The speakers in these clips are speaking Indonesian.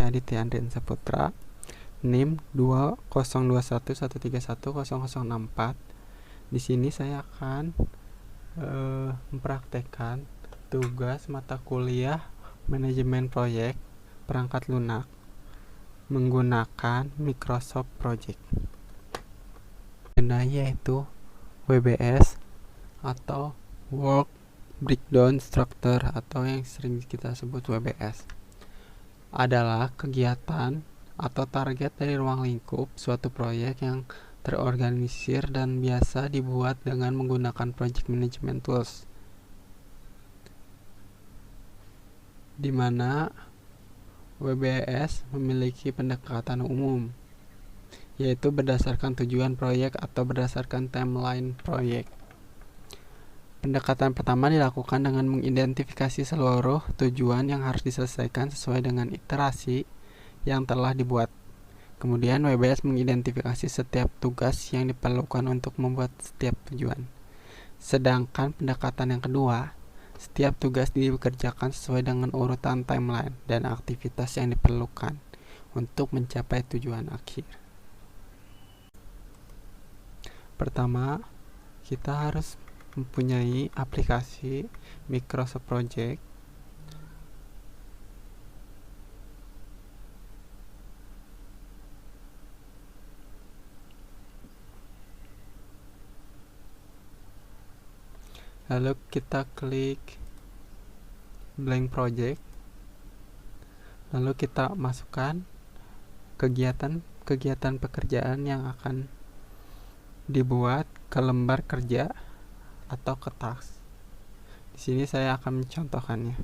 saya Aditya Andrian Saputra, NIM 202113100064. Di sini saya akan mempraktekkan tugas mata kuliah manajemen proyek perangkat lunak menggunakan Microsoft Project. Yaitu WBS atau Work Breakdown Structure atau yang sering kita sebut WBS adalah kegiatan atau target dari ruang lingkup suatu proyek yang terorganisir dan biasa dibuat dengan menggunakan project management tools, di mana WBS memiliki pendekatan umum, yaitu berdasarkan tujuan proyek atau berdasarkan timeline proyek. Pendekatan pertama dilakukan dengan mengidentifikasi seluruh tujuan yang harus diselesaikan sesuai dengan iterasi yang telah dibuat. Kemudian WBS mengidentifikasi setiap tugas yang diperlukan untuk membuat setiap tujuan. Sedangkan pendekatan yang kedua, setiap tugas dikerjakan sesuai dengan urutan timeline dan aktivitas yang diperlukan untuk mencapai tujuan akhir. Pertama, kita harus mempunyai aplikasi Microsoft Project. Lalu kita klik blank project. Lalu kita masukkan kegiatan pekerjaan yang akan dibuat ke lembar kerja atau ke task. Di sini saya akan mencontohkannya.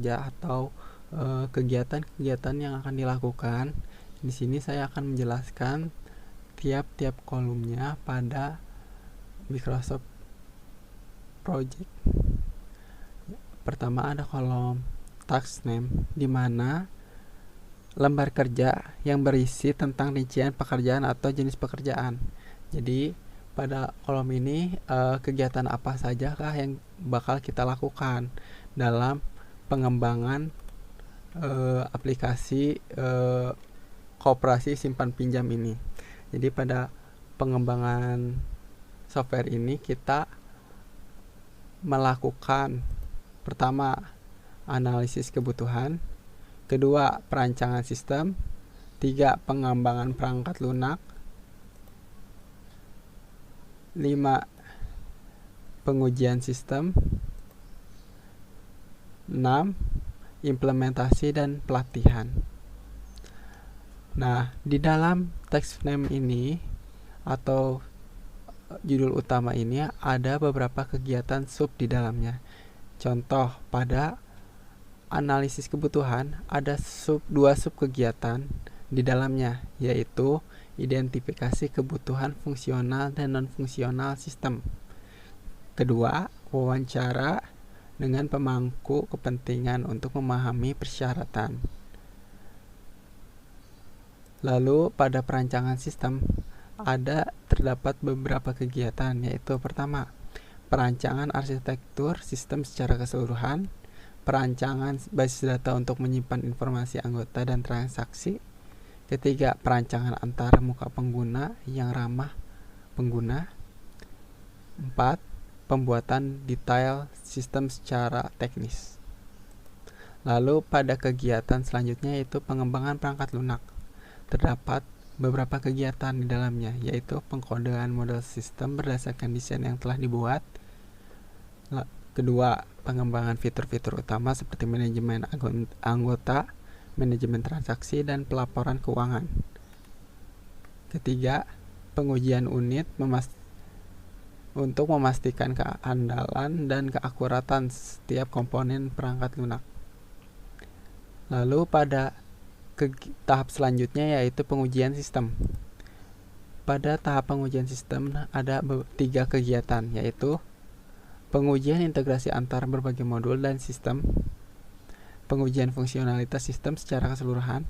kerja atau kegiatan-kegiatan yang akan dilakukan. Di sini saya akan menjelaskan tiap-tiap kolomnya pada Microsoft Project. Pertama ada kolom task name, di mana lembar kerja yang berisi tentang rincian pekerjaan atau jenis pekerjaan. Jadi pada kolom ini kegiatan apa saja kah yang bakal kita lakukan dalam pengembangan aplikasi koperasi simpan pinjam ini. Jadi pada pengembangan software ini kita melakukan pertama analisis kebutuhan, kedua perancangan sistem, 3 pengembangan perangkat lunak, 5 pengujian sistem, 6 implementasi dan pelatihan. Nah, di dalam text name ini atau judul utama ini ada beberapa kegiatan sub di dalamnya. Contoh, pada analisis kebutuhan ada 2 sub kegiatan di dalamnya, yaitu identifikasi kebutuhan fungsional dan non-fungsional sistem. Kedua, wawancara dengan pemangku kepentingan untuk memahami persyaratan. Lalu pada perancangan sistem terdapat beberapa kegiatan, yaitu pertama, perancangan arsitektur sistem secara keseluruhan, perancangan basis data untuk menyimpan informasi anggota dan transaksi, ketiga, perancangan antara muka pengguna yang ramah pengguna, 4, pembuatan detail sistem secara teknis. Lalu pada kegiatan selanjutnya yaitu pengembangan perangkat lunak. Terdapat beberapa kegiatan di dalamnya, yaitu pengkodean model sistem berdasarkan desain yang telah dibuat. Kedua, pengembangan fitur-fitur utama seperti manajemen anggota, manajemen transaksi, dan pelaporan keuangan. Ketiga, pengujian unit untuk memastikan keandalan dan keakuratan setiap komponen perangkat lunak. Lalu pada tahap selanjutnya yaitu pengujian sistem. Pada tahap pengujian sistem ada 3 kegiatan, yaitu pengujian integrasi antar berbagai modul dan sistem, pengujian fungsionalitas sistem secara keseluruhan,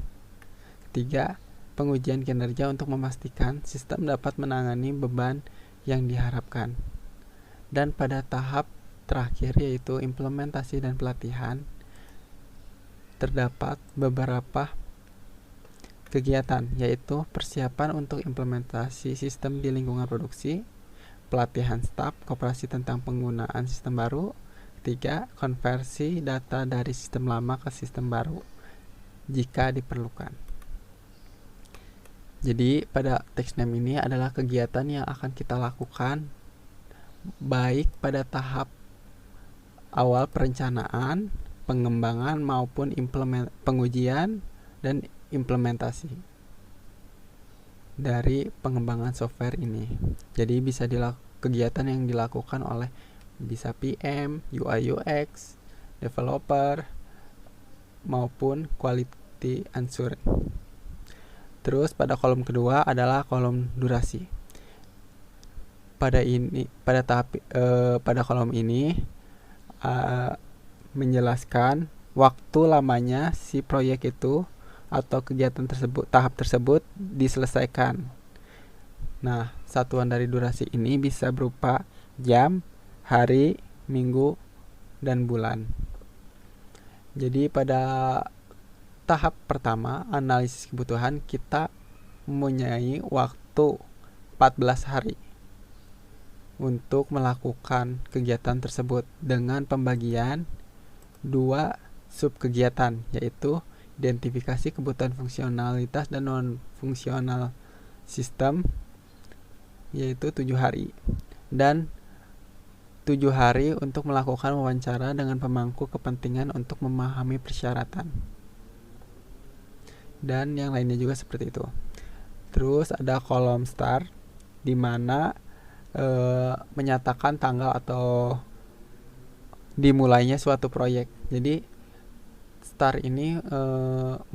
ketiga, pengujian kinerja untuk memastikan sistem dapat menangani beban yang diharapkan. Dan pada tahap terakhir yaitu implementasi dan pelatihan, terdapat beberapa kegiatan, yaitu persiapan untuk implementasi sistem di lingkungan produksi, pelatihan staf koperasi tentang penggunaan sistem baru, 3, konversi data dari sistem lama ke sistem baru jika diperlukan. Jadi pada text name ini adalah kegiatan yang akan kita lakukan baik pada tahap awal perencanaan, pengembangan maupun pengujian dan implementasi dari pengembangan software ini. Jadi bisa kegiatan yang dilakukan oleh bisa PM, UI UX, developer maupun quality assurance. Terus pada kolom kedua adalah kolom durasi. Pada kolom ini menjelaskan waktu lamanya si proyek itu atau kegiatan tersebut, tahap tersebut diselesaikan. Nah, satuan dari durasi ini bisa berupa jam, hari, minggu, dan bulan. Jadi pada tahap pertama, analisis kebutuhan, kita mempunyai waktu 14 hari untuk melakukan kegiatan tersebut dengan pembagian 2 sub kegiatan, yaitu identifikasi kebutuhan fungsionalitas dan non-fungsional sistem, yaitu 7 hari, dan 7 hari untuk melakukan wawancara dengan pemangku kepentingan untuk memahami persyaratan, dan yang lainnya juga seperti itu. Terus ada kolom start, di mana menyatakan tanggal atau dimulainya suatu proyek. Jadi start ini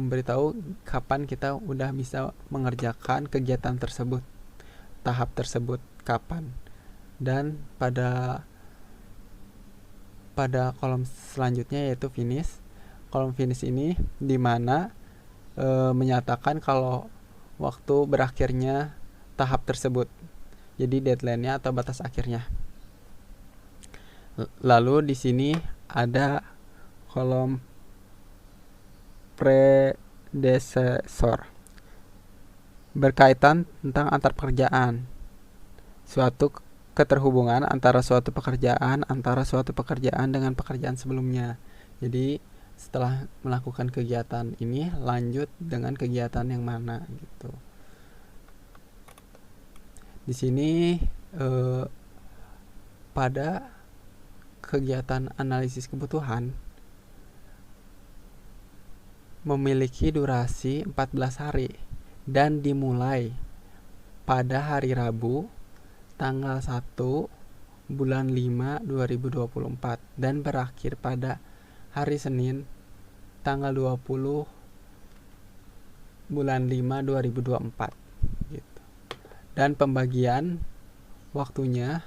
memberitahu kapan kita udah bisa mengerjakan kegiatan tersebut, tahap tersebut kapan. Dan pada kolom selanjutnya yaitu finish. Kolom finish ini dimana menyatakan kalau waktu berakhirnya tahap tersebut, jadi deadline-nya atau batas akhirnya. Lalu di sini ada kolom predecessor, berkaitan tentang antar pekerjaan, suatu keterhubungan antara suatu pekerjaan dengan pekerjaan sebelumnya. Jadi setelah melakukan kegiatan ini lanjut dengan kegiatan yang mana gitu. Di sini pada kegiatan analisis kebutuhan memiliki durasi 14 hari dan dimulai pada hari Rabu tanggal 1 bulan 5 2024 dan berakhir pada hari Senin tanggal 20 bulan 5 2024 gitu. Dan pembagian waktunya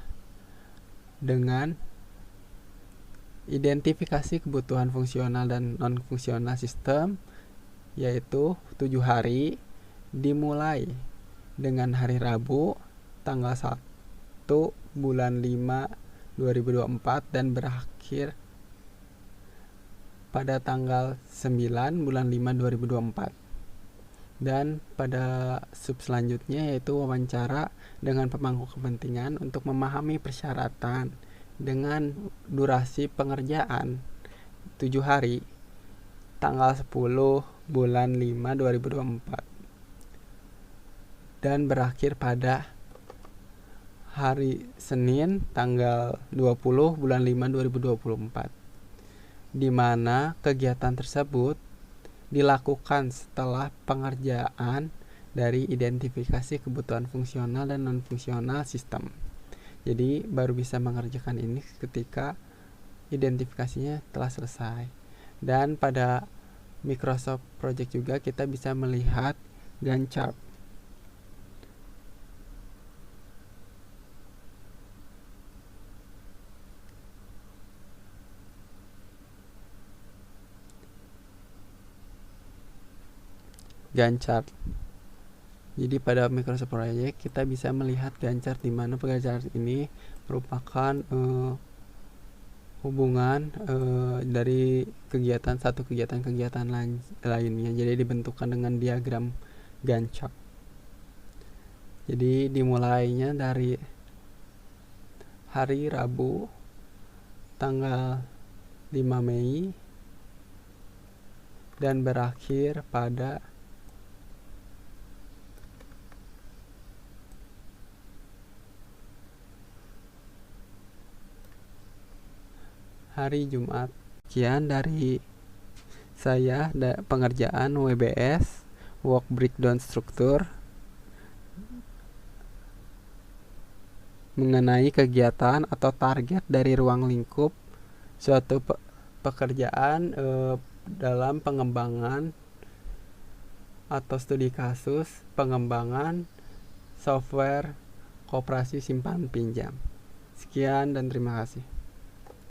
dengan identifikasi kebutuhan fungsional dan non-fungsional sistem, yaitu 7 hari, dimulai dengan hari Rabu tanggal 1 bulan 5 2024 dan berakhir pada tanggal 9 bulan 5 2024. Dan pada sub selanjutnya yaitu wawancara dengan pemangku kepentingan untuk memahami persyaratan dengan durasi pengerjaan 7 hari tanggal 10 bulan 5 2024 dan berakhir pada hari Senin tanggal 20 bulan 5 2024, di mana kegiatan tersebut dilakukan setelah pengerjaan dari identifikasi kebutuhan fungsional dan non-fungsional sistem. Jadi baru bisa mengerjakan ini ketika identifikasinya telah selesai. Dan pada Microsoft Project juga kita bisa melihat Gantt chart. Gantt chart. Jadi pada Microsoft Project kita bisa melihat Gantt chart, di mana Gantt chart ini merupakan hubungan dari satu kegiatan lainnya. Jadi dibentukkan dengan diagram Gantt chart. Jadi dimulainya dari hari Rabu tanggal 5 Mei dan berakhir pada hari Jumat. Sekian dari saya pengerjaan WBS Work Breakdown Struktur mengenai kegiatan atau target dari ruang lingkup suatu pekerjaan dalam pengembangan atau studi kasus pengembangan software koperasi simpan pinjam. Sekian dan terima kasih.